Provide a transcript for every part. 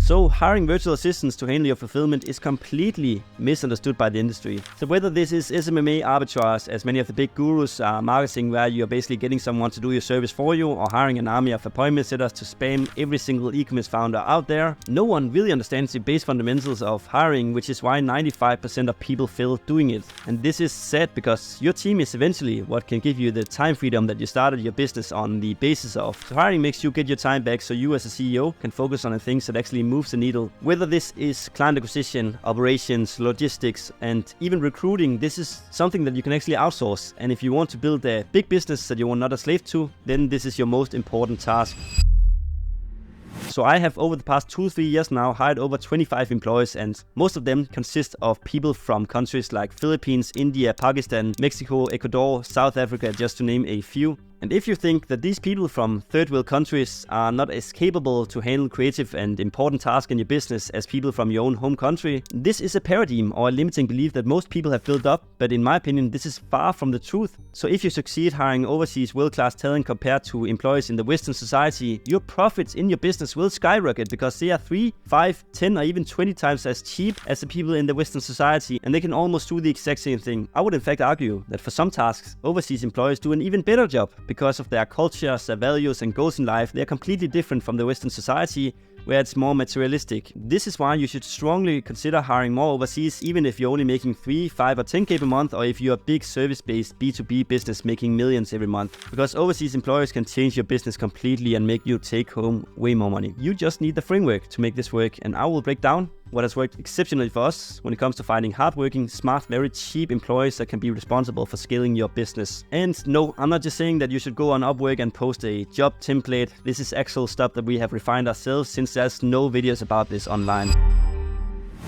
So hiring virtual assistants to handle your fulfillment is completely misunderstood by the industry. So whether this is SMMA arbitrage, as many of the big gurus are marketing, where you're basically getting someone to do your service for you, or hiring an army of appointment setters to spam every single e-commerce founder out there, no one really understands the base fundamentals of hiring, which is why 95% of people fail doing it. And this is sad because your team is eventually what can give you the time freedom that you started your business on the basis of. So hiring makes you get your time back so you as a CEO can focus on the things that actually moves the needle. Whether this is client acquisition, operations, logistics, and even recruiting, this is something that you can actually outsource. And if you want to build a big business that you are not a slave to, then this is your most important task. So I have over the past 2-3 years now hired over 25 employees, and most of them consist of people from countries like Philippines, India, Pakistan, Mexico, Ecuador, South Africa, just to name a few. And if you think that these people from third world countries are not as capable to handle creative and important tasks in your business as people from your own home country, this is a paradigm or a limiting belief that most people have built up, but in my opinion this is far from the truth. So if you succeed hiring overseas world-class talent compared to employees in the Western society, your profits in your business will skyrocket because they are 3, 5, 10 or even 20 times as cheap as the people in the Western society, and they can almost do the exact same thing. I would in fact argue that for some tasks, overseas employees do an even better job. Because of their cultures, their values and goals in life, they are completely different from the Western society, where it's more materialistic. This is why you should strongly consider hiring more overseas, even if you're only making 3, 5 or 10k per month, or if you're a big service-based B2B business making millions every month. Because overseas employers can change your business completely and make you take home way more money. You just need the framework to make this work, and I will break down what has worked exceptionally for us when it comes to finding hardworking, smart, very cheap employees that can be responsible for scaling your business. And no, I'm not just saying that you should go on Upwork and post a job template. This is actual stuff that we have refined ourselves, since there's no videos about this online.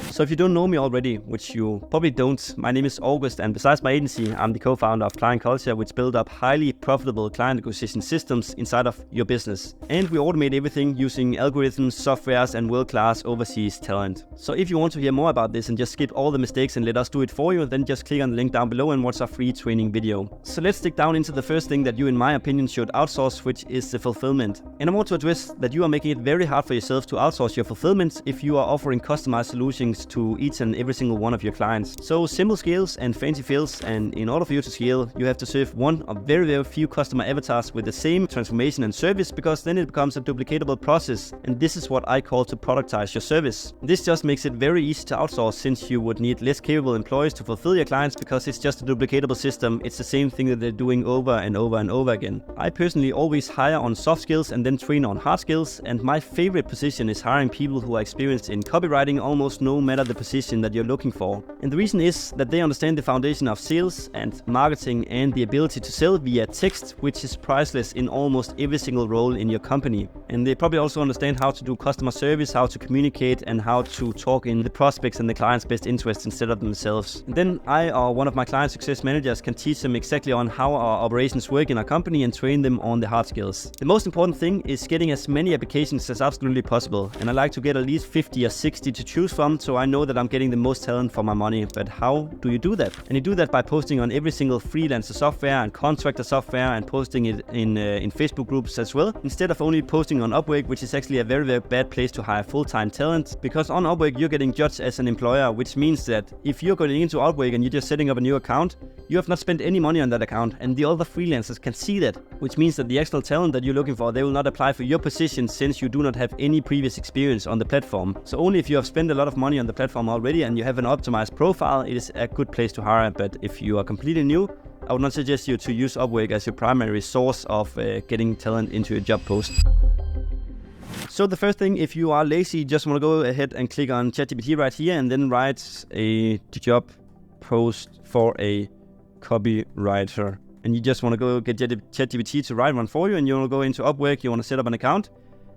So if you don't know me already, which you probably don't, my name is August, and besides my agency, I'm the co-founder of Client Culture, which build up highly profitable client acquisition systems inside of your business. And we automate everything using algorithms, softwares, and world-class overseas talent. So if you want to hear more about this and just skip all the mistakes and let us do it for you, then just click on the link down below and watch our free training video. So let's dig down into the first thing that you, in my opinion, should outsource, which is the fulfillment. And I want to address that you are making it very hard for yourself to outsource your fulfillment if you are offering customized solutions to each and every single one of your clients. So simple scales and fancy fills, and in order for you to scale, you have to serve one of very few customer avatars with the same transformation and service, because then it becomes a duplicatable process, and this is what I call to productize your service. This just makes it very easy to outsource, since you would need less capable employees to fulfill your clients, because it's just a duplicatable system. It's the same thing that they're doing over and over and over again. I personally always hire on soft skills and then train on hard skills, and my favorite position is hiring people who are experienced in copywriting almost no matter the position that you're looking for. And the reason is that they understand the foundation of sales and marketing and the ability to sell via text, which is priceless in almost every single role in your company. And they probably also understand how to do customer service, how to communicate, and how to talk in the prospects and the client's best interest instead of themselves. And then I or one of my client success managers can teach them exactly on how our operations work in our company and train them on the hard skills. The most important thing is getting as many applications as absolutely possible, and I like to get at least 50 or 60 to choose from, so I know that I'm getting the most talent for my money. But how do you do that? And you do that by posting on every single freelancer software and contractor software, and posting it in Facebook groups as well, instead of only posting on Upwork, which is actually a very bad place to hire full-time talent. Because on Upwork you're getting judged as an employer, which means that if you're going into Upwork and you're just setting up a new account, you have not spent any money on that account, and the other freelancers can see that, which means that the actual talent that you're looking for, they will not apply for your position, since you do not have any previous experience on the platform. So only if you have spent a lot of money on the platform already and you have an optimized profile, it is a good place to hire. But if you are completely new, I would not suggest you to use Upwork as your primary source of getting talent into your job post. So the first thing, if you are lazy, just want to go ahead and click on ChatGPT right here and then write a job post for a copywriter. And you just want to go get ChatGPT to write one for you, and you want to go into Upwork, you want to set up an account,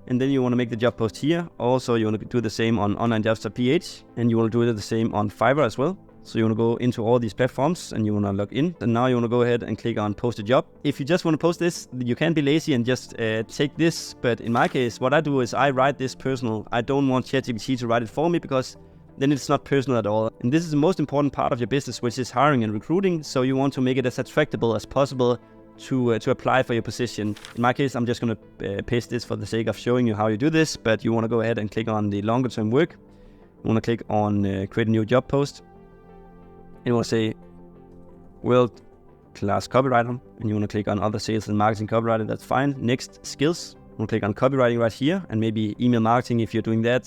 and then you want to make the job post here. Also, you want to do the same on onlinejobs.ph, and you want to do the same on Fiverr as well. So you want to go into all these platforms and you want to log in. And now you want to go ahead and click on post a job. If you just want to post this, you can be lazy and just take this. But in my case, what I do is I write this personal. I don't want ChatGPT to write it for me, because then it's not personal at all. And this is the most important part of your business, which is hiring and recruiting. So you want to make it as attractable as possible to apply for your position. In my case, I'm just going to paste this for the sake of showing you how you do this, but you want to go ahead and click on the longer term work. You want to click on create a new job post. And you want to say world class copywriter, and you want to click on other sales and marketing copywriter. That's fine. Next, skills. You want to click on copywriting right here, and maybe email marketing if you're doing that.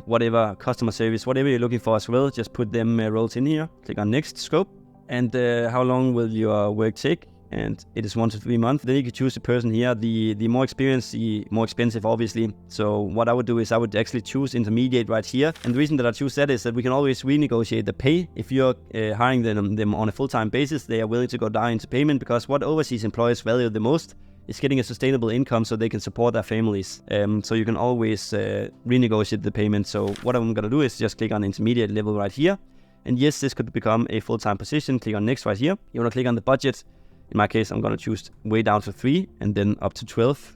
Whatever, customer service, whatever you're looking for as well, just put them roles in here. Click on next, scope, and how long will your work take? And it is 1 to 3 months. Then you can choose the person here. The more experienced, the more expensive, obviously. So what I would do is I would actually choose intermediate right here. And the reason that I choose that is that we can always renegotiate the pay. If you're hiring them on a full-time basis, they are willing to go down into payment, because what overseas employers value the most is getting a sustainable income so they can support their families. So you can always renegotiate the payment. So what I'm going to do is just click on intermediate level right here. And yes, this could become a full-time position. Click on next right here. You want to click on the budget. In my case, I'm going to choose way down to 3 and then up to $12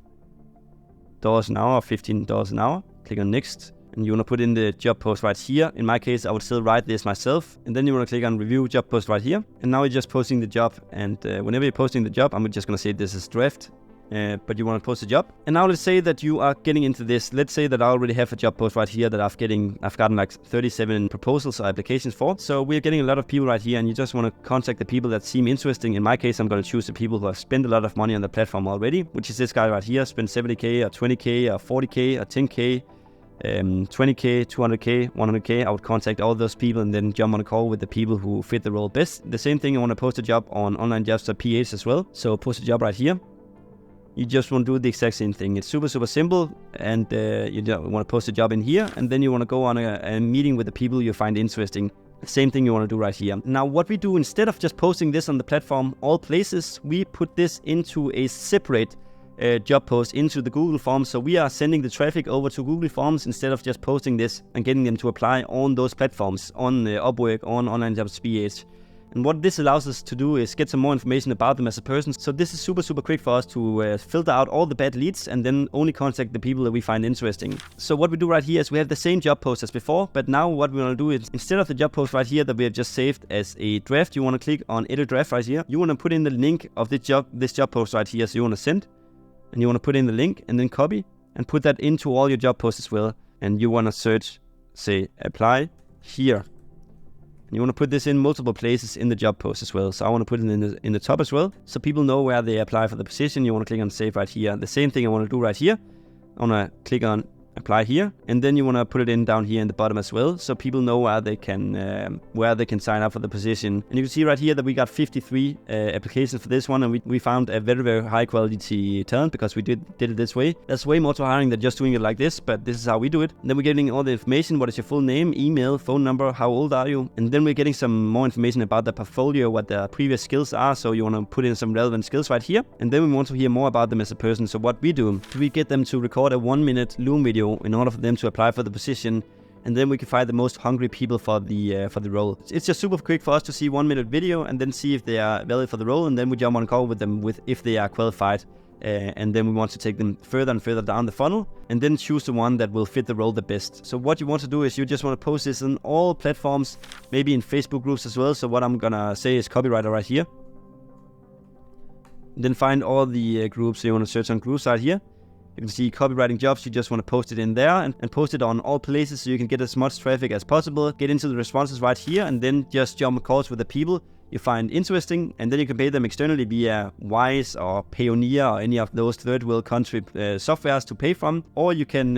an hour, $15 an hour. Click on next. And you want to put in the job post right here. In my case, I would still write this myself. And then you want to click on review job post right here. And now you're just posting the job. And whenever you're posting the job, I'm just going to say this is draft. But you want to post a job. And now let's say that you are getting into this. Let's say that I already have a job post right here that I've gotten like 37 proposals or applications for. So we're getting a lot of people right here, and you just want to contact the people that seem interesting. In my case, I'm going to choose the people who have spent a lot of money on the platform already, which is this guy right here. Spent 70K or 20K or 40K or 10K. 20K, 200K, 100K. I would contact all those people and then jump on a call with the people who fit the role best. The same thing, I want to post a job on onlinejobs.ph as well. So post a job right here. You just want to do the exact same thing. It's super, super simple. And you want to post a job in here. And then you want to go on a meeting with the people you find interesting. The same thing you want to do right here. Now, what we do, instead of just posting this on the platform, all places, we put this into a separate job post into the Google Forms. So we are sending the traffic over to Google Forms instead of just posting this and getting them to apply on those platforms, on Upwork, on onlinejobs.ph. And what this allows us to do is get some more information about them as a person. So this is super, super quick for us to filter out all the bad leads and then only contact the people that we find interesting. So what we do right here is we have the same job post as before, but now what we want to do is, instead of the job post right here that we have just saved as a draft, you want to click on edit draft right here. You want to put in the link of this job post right here. So you want to send, and you want to put in the link and then copy and put that into all your job posts as well. And you want to search, say, apply here. And you want to put this in multiple places in the job post as well. So I want to put it in the top as well, so people know where they apply for the position. You want to click on save right here. The same thing I want to do right here. I want to click on apply here, and then you want to put it in down here in the bottom as well, so people know where they can sign up for the position. And you can see right here that we got 53 applications for this one, and we found a very, very high quality talent because we did it this way. There's way more to hiring than just doing it like this, but this is how we do it. And then we're getting all the information. What is your full name, email, phone number, how old are you? And then we're getting some more information about the portfolio, what their previous skills are. So you want to put in some relevant skills right here, and then we want to hear more about them as a person. So what we do, we get them to record a 1-minute Loom video in order for them to apply for the position, and then we can find the most hungry people for the role. It's just super quick for us to see 1-minute video and then see if they are valid for the role, and then we jump on a call with them if they are qualified, and then we want to take them further and further down the funnel and then choose the one that will fit the role the best. So what you want to do is you just want to post this on all platforms, maybe in Facebook groups as well. So what I'm gonna say is copywriter right here, and then find all the groups. So you want to search on groups right here. You can see copywriting jobs. You just want to post it in there and post it on all places so you can get as much traffic as possible. Get into the responses right here, and then just jump on calls with the people you find interesting, and then you can pay them externally via Wise or Payoneer or any of those third world country softwares to pay from, or you can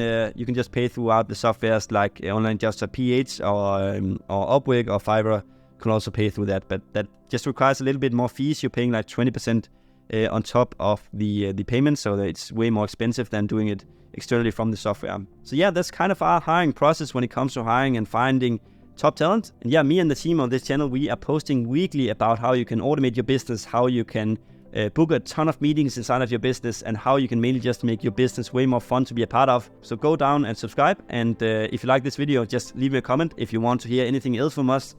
just pay throughout the softwares like onlinejobs.ph or Upwork or Fiverr. You can also pay through that, but that just requires a little bit more fees. You're paying like 20% on top of the payment, so that it's way more expensive than doing it externally from the software. So yeah, that's kind of our hiring process when it comes to hiring and finding top talent. And yeah, me and the team on this channel, we are posting weekly about how you can automate your business, how you can book a ton of meetings inside of your business, and how you can mainly just make your business way more fun to be a part of. So go down and subscribe, and if you like this video, just leave me a comment. If you want to hear anything else from us,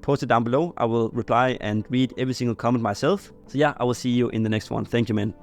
post it down below. I will reply and read every single comment myself. So yeah, I will see you in the next one. Thank you, man.